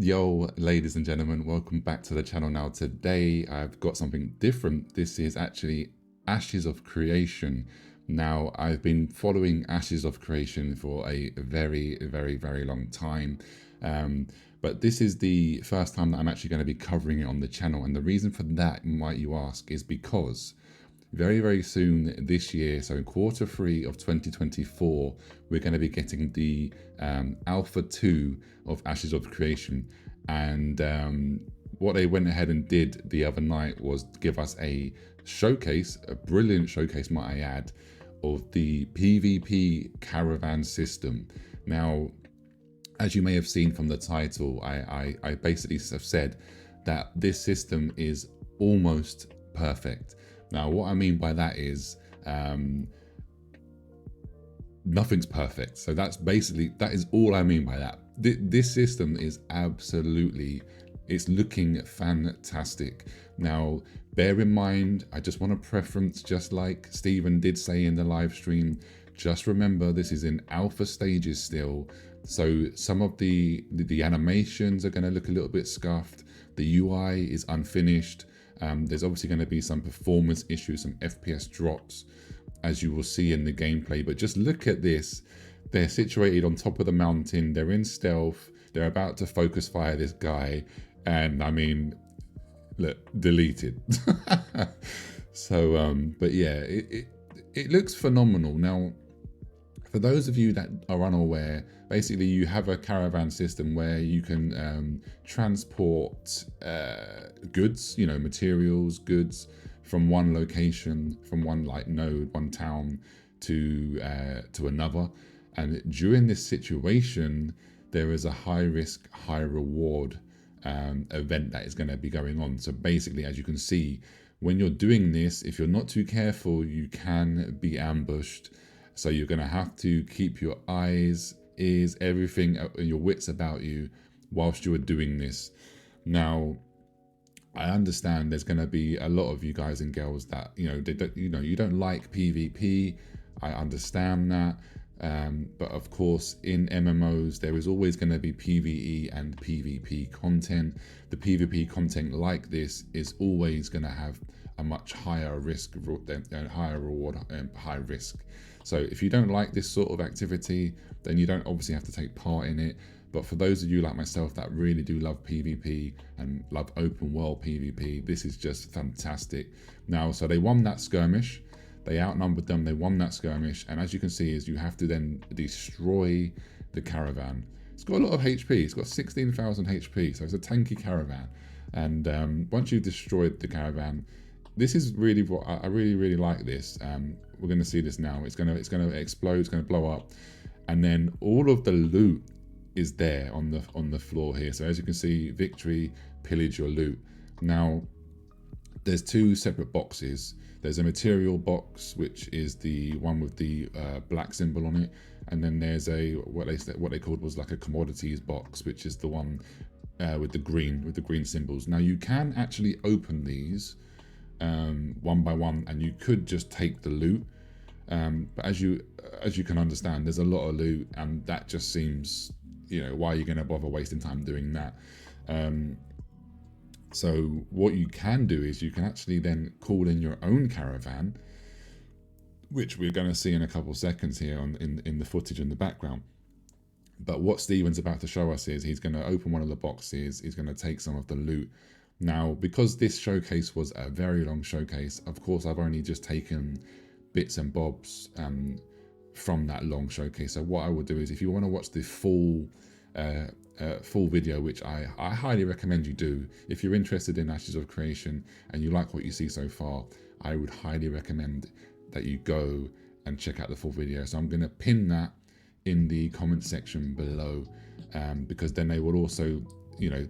Yo, ladies and gentlemen, welcome back to the channel. Now, today I've got something different. This is actually Ashes of Creation. Now, I've been following Ashes of Creation for a very long time. But this is the first time that I'm actually going to be covering it on the channel. And the reason for that, might you ask, is because very soon this year, so in Q3 of 2024, we're going to be getting the Alpha 2 of Ashes of Creation. And what they went ahead and did the other night was give us a showcase, a brilliant showcase, might I add, of the PvP Caravan system. Now, as you may have seen from the title, I basically have said that this system is almost perfect. Now, what I mean by that is nothing's perfect. So that is all I mean by that. This system is it's looking fantastic. Now, bear in mind, I just want to preference, just like Stephen did say in the live stream, just remember this is in alpha stages still. So some of the animations are going to look a little bit scuffed. The UI is unfinished. There's obviously going to be some performance issues, some FPS drops, as you will see in the gameplay. But just look at this. They're situated on top of the mountain. They're in stealth. They're about to focus fire this guy. And I mean, look, deleted. So, but yeah, it looks phenomenal. Now, for those of you that are unaware, basically you have a caravan system where you can transport goods, materials, goods from one location, from one node, one town to another. And during this situation, there is a high risk, high reward event that is going to be going on. So basically, as you can see, when you're doing this, if you're not too careful, you can be ambushed. So you're going to have to keep your eyes, ears, everything, your wits about you whilst you are doing this. Now, I understand there's going to be a lot of you guys and girls that, you don't like PvP. I understand that. But of course, in MMOs, there is always going to be PvE and PvP content. The PvP content like this is always going to have a much higher risk, higher reward, and high risk. So if you don't like this sort of activity, then you don't obviously have to take part in it. But for those of you like myself that really do love PvP and love open world PvP, this is just fantastic. Now, so they won that skirmish. They outnumbered them, they won that skirmish. And as you can see, is you have to then destroy the caravan. It's got a lot of HP. It's got 16,000 HP. So it's a tanky caravan. And once you've destroyed the caravan, this is really what I really like this. We're going to see this now. It's going to explode. It's going to blow up, and then all of the loot is there on the floor here. So as you can see, victory, pillage your loot. Now, there's two separate boxes. There's a material box, which is the one with the black symbol on it, and then there's what they called was like a commodities box, which is the one with the green symbols. Now you can actually open these one by one, and you could just take the loot. But as you can understand, there's a lot of loot, and that just seems, why are you going to bother wasting time doing that? So what you can do is you can actually then call in your own caravan, which we're going to see in a couple seconds here in the footage in the background. But what Steven's about to show us is he's going to open one of the boxes. He's going to take some of the loot. Now, because this showcase was a very long showcase, of course, I've only just taken bits and bobs from that long showcase. So what I will do is, if you want to watch the full video, which I highly recommend you do, if you're interested in Ashes of Creation and you like what you see so far, I would highly recommend that you go and check out the full video. So I'm going to pin that in the comment section below, because then they will also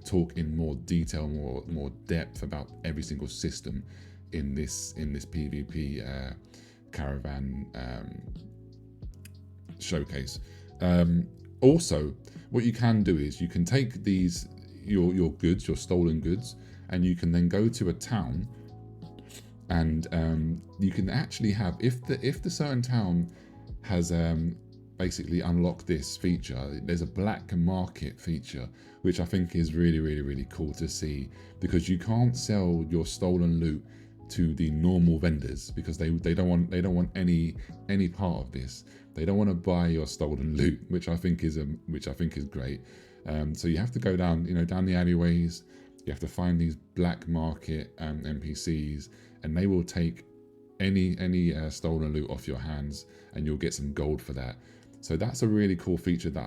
talk in more detail, more depth about every single system in this PvP caravan showcase. Also, what you can do is you can take your goods, your stolen goods, and you can then go to a town, and you can actually have, if the certain town has basically unlock this feature. There's a black market feature, which I think is really, really, really cool to see, because you can't sell your stolen loot to the normal vendors, because they don't want any part of this. They don't want to buy your stolen loot, which I think is great. So you have to go down, down the alleyways. You have to find these black market NPCs, and they will take any stolen loot off your hands, and you'll get some gold for that. So that's a really cool feature that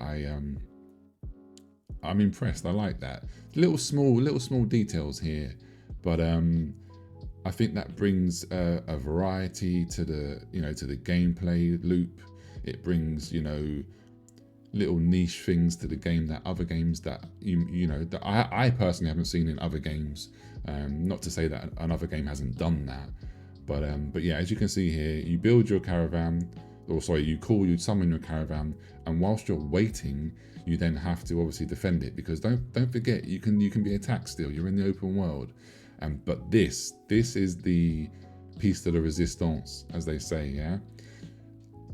I'm impressed. I like that. Little small details here, but I think that brings a variety to the gameplay loop. It brings little niche things to the game that other games that that I personally haven't seen in other games. Not to say that another game hasn't done that, but yeah, as you can see here, you build your caravan, or sorry, you summon your caravan, and whilst you're waiting, you then have to obviously defend it, because don't forget, you can be attacked still. You're in the open world, but this is the piece de la resistance, as they say. Yeah,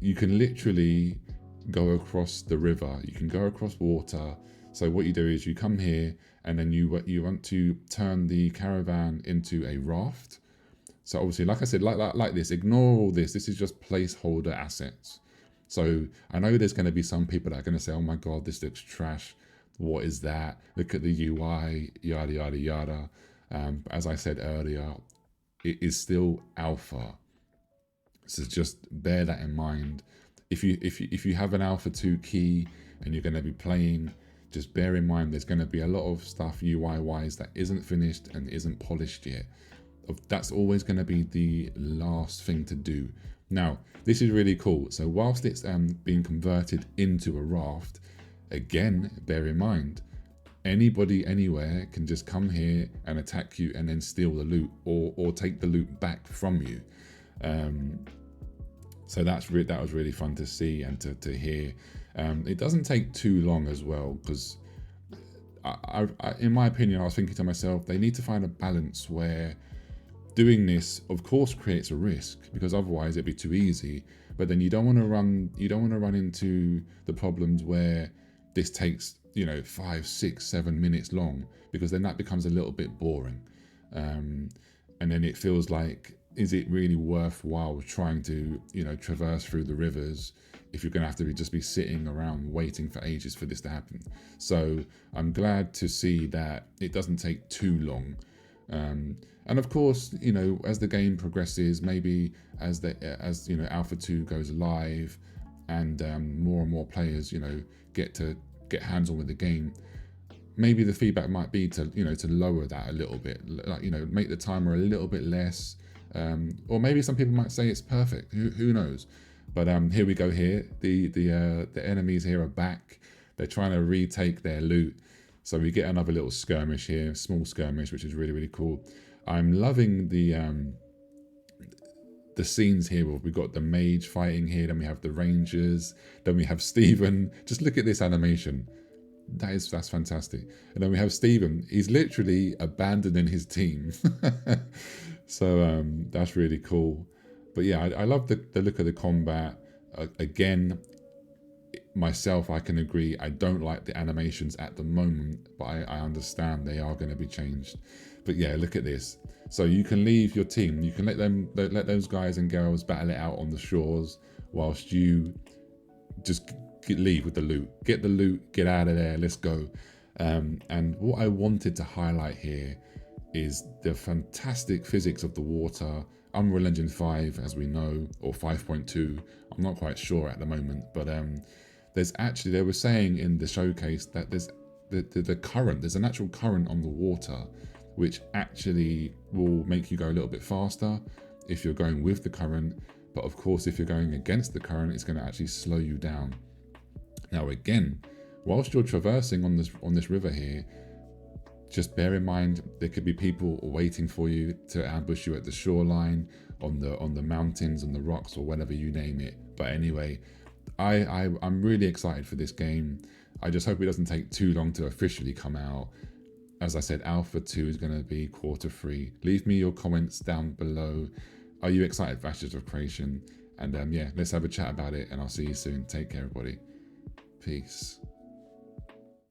you can literally go across the river. You can go across water. So what you do is you come here, and then you want to turn the caravan into a raft. So obviously, like I said, like this, ignore all this. This is just placeholder assets. So I know there's going to be some people that are going to say, oh my God, this looks trash. What is that? Look at the UI, yada, yada, yada. As I said earlier, it is still alpha. So just bear that in mind. If you have an alpha 2 key and you're going to be playing, just bear in mind there's going to be a lot of stuff UI wise that isn't finished and isn't polished yet. That's always going to be the last thing to do. Now, this is really cool. So whilst it's being converted into a raft, again, bear in mind, anybody anywhere can just come here and attack you and then steal the loot, or take the loot back from you. So that was really fun to see and to hear. It doesn't take too long as well, because I, in my opinion, I was thinking to myself, they need to find a balance where doing this, of course, creates a risk, because otherwise it'd be too easy. But then you don't want to run into the problems where this takes 5, 6, 7 minutes long, because then that becomes a little bit boring, and then it feels like, is it really worthwhile trying to traverse through the rivers if you're going to have to just be sitting around waiting for ages for this to happen? So I'm glad to see that it doesn't take too long. And of course, as the game progresses, maybe as Alpha 2 goes live, and more players, get hands on with the game, maybe the feedback might be to lower that a little bit, like make the timer a little bit less, or maybe some people might say it's perfect. Who knows? But here we go. Here, the enemies here are back. They're trying to retake their loot. So we get another little skirmish here, small skirmish, which is really, really cool. I'm loving the scenes here. We've got the mage fighting here, then we have the rangers, then we have Stephen. Just look at this animation. That's fantastic. And then we have Stephen. He's literally abandoning his team. So that's really cool. But yeah, I love the look of the combat. Again, myself, I can agree, I don't like the animations at the moment, but I understand they are going to be changed. But yeah, look at this. So you can leave your team. You can let those guys and girls battle it out on the shores, whilst you just leave with the loot. Get the loot, get out of there, let's go. And what I wanted to highlight here is the fantastic physics of the water. Unreal Engine 5, as we know, or 5.2, I'm not quite sure at the moment, but there's actually, they were saying in the showcase that there's the current, there's an actual current on the water, which actually will make you go a little bit faster if you're going with the current. But of course, if you're going against the current, it's going to actually slow you down. Now again, whilst you're traversing on this river here, just bear in mind there could be people waiting for you to ambush you at the shoreline, on the mountains, on the rocks, or whatever you name it. But anyway, I'm really excited for this game. I just hope it doesn't take too long to officially come out. As I said, Alpha 2 is going to be Q3. Leave me your comments down below. Are you excited for Ashes of Creation? And yeah, let's have a chat about it, and I'll see you soon. Take care, everybody. Peace.